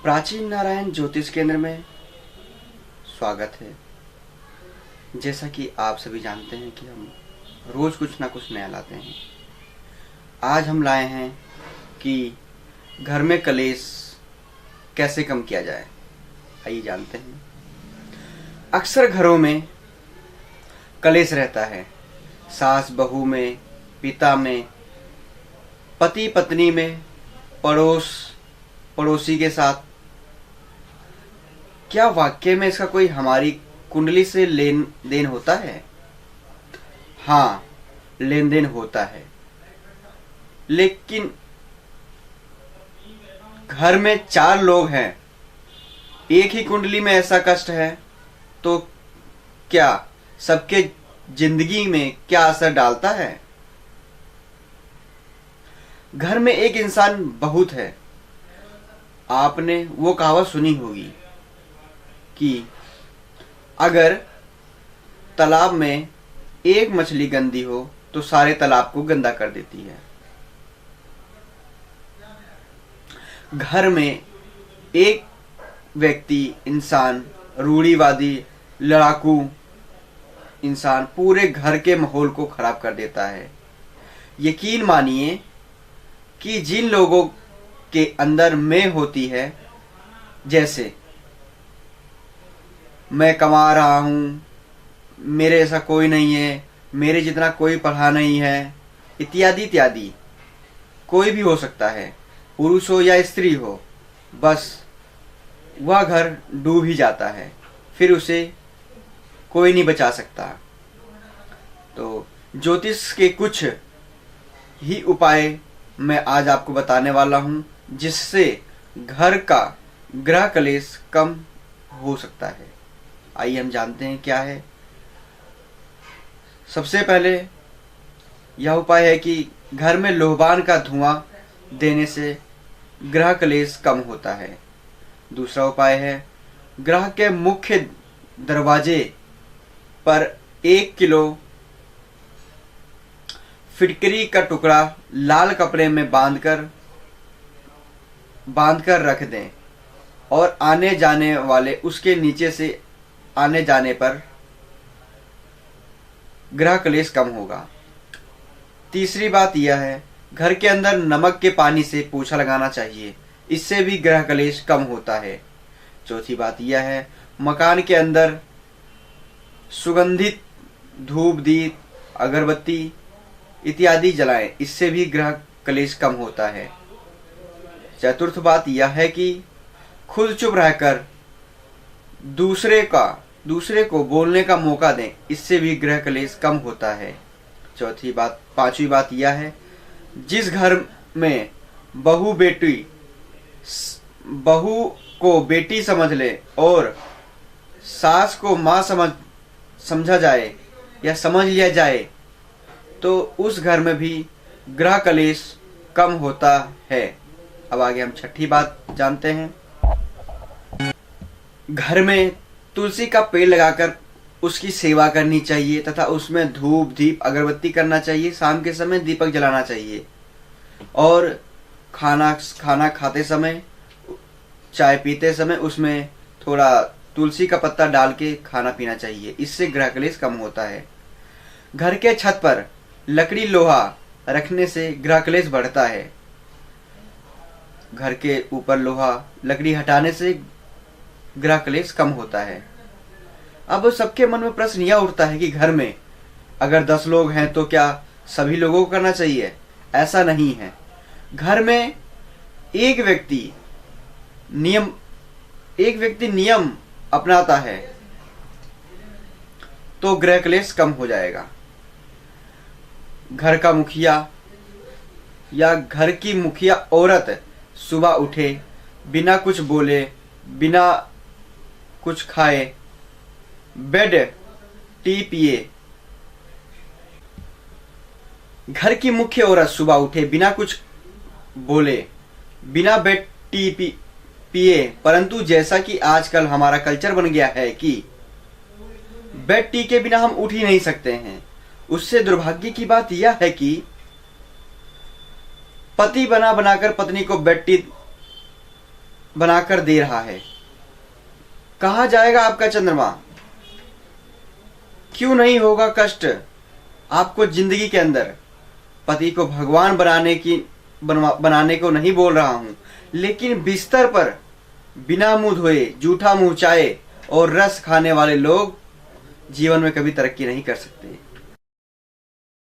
प्राचीन नारायण ज्योतिष केंद्र में स्वागत है। जैसा कि आप सभी जानते हैं कि हम रोज कुछ ना कुछ नया लाते हैं। आज हम लाए हैं कि घर में कलेश कैसे कम किया जाए। आइए जानते हैं। अक्सर घरों में कलेश रहता है, सास बहू में, पिता में, पति पत्नी में, पड़ोसी के साथ। क्या वाकई में इसका कोई हमारी कुंडली से लेन देन होता है? हाँ, लेन देन होता है। लेकिन घर में 4 लोग हैं, एक ही कुंडली में ऐसा कष्ट है, तो क्या सबके जिंदगी में क्या असर डालता है? घर में एक इंसान बहुत है। आपने वो कहावत सुनी होगी कि अगर तालाब में एक मछली गंदी हो तो सारे तालाब को गंदा कर देती है। घर में एक व्यक्ति, इंसान, रूढ़िवादी, लड़ाकू इंसान पूरे घर के माहौल को खराब कर देता है। यकीन मानिए कि जिन लोगों के अंदर मैं होती है, जैसे मैं कमा रहा हूँ, मेरे ऐसा कोई नहीं है, मेरे जितना कोई पढ़ा नहीं है, इत्यादि इत्यादि, कोई भी हो सकता है, पुरुष हो या स्त्री हो, बस वह घर डूब ही जाता है, फिर उसे कोई नहीं बचा सकता। तो ज्योतिष के कुछ ही उपाय मैं आज आपको बताने वाला हूँ, जिससे घर का ग्रह कलेश कम हो सकता है। आइए हम जानते हैं क्या है। सबसे पहले यह उपाय है कि घर में लोहबान का धुआं देने से ग्रह कलेश कम होता है। दूसरा उपाय है, ग्रह के मुख्य दरवाजे पर 1 किलो फिटकरी का टुकड़ा लाल कपड़े में बांधकर रख दें और आने जाने वाले उसके नीचे से आने जाने पर ग्रह कलेश कम होगा। तीसरी बात यह है, घर के अंदर नमक के पानी से पोछा लगाना चाहिए, इससे भी ग्रह कलेश कम होता है। चौथी बात यह है, मकान के अंदर सुगंधित धूप, दीप, अगरबत्ती इत्यादि जलाएं, इससे भी ग्रह कलेश कम होता है। चतुर्थ बात यह है कि खुद चुप रहकर दूसरे को बोलने का मौका दें, इससे भी ग्रह कलेश कम होता है। पांचवी बात यह है, जिस घर में बहू को बेटी समझ ले और सास को माँ समझा जाए या समझ लिया जाए, तो उस घर में भी ग्रह कलेश कम होता है। अब आगे हम छठी बात जानते हैं। घर में तुलसी का पेड़ लगाकर उसकी सेवा करनी चाहिए तथा उसमें धूप, दीप, अगरबत्ती करना चाहिए। शाम के समय दीपक जलाना चाहिए और खाना खाते समय, चाय पीते समय उसमें थोड़ा तुलसी का पत्ता डाल के खाना पीना चाहिए, इससे ग्रह कलेश कम होता है। घर के छत पर लकड़ी लोहा रखने से ग्रह कलेश बढ़ता है। घर के ऊपर लोहा लकड़ी हटाने से ग्रह कलेश कम होता है। अब सबके मन में प्रश्न यह उठता है कि घर में अगर 10 लोग हैं तो क्या सभी लोगों को करना चाहिए? ऐसा नहीं है। घर में एक व्यक्ति नियम अपनाता है तो ग्रह कलेश कम हो जाएगा। घर का मुखिया या घर की मुखिया औरत सुबह उठे, बिना कुछ बोले, बिना कुछ खाए, बेड टी पिए। घर की मुख्य औरत सुबह उठे, बिना कुछ बोले, बिना बेड टी पिए, परंतु जैसा कि आजकल हमारा कल्चर बन गया है कि बेड टी के बिना हम उठ ही नहीं सकते हैं, उससे दुर्भाग्य की बात यह है कि पति बनाकर पत्नी को बेड टी बनाकर दे रहा है। कहाँ जाएगा आपका चंद्रमा? क्यों नहीं होगा कष्ट आपको जिंदगी के अंदर? पति को भगवान बनाने को नहीं बोल रहा हूं, लेकिन बिस्तर पर बिना मुंह धोए, जूठा मुंह चाहे और रस खाने वाले लोग जीवन में कभी तरक्की नहीं कर सकते।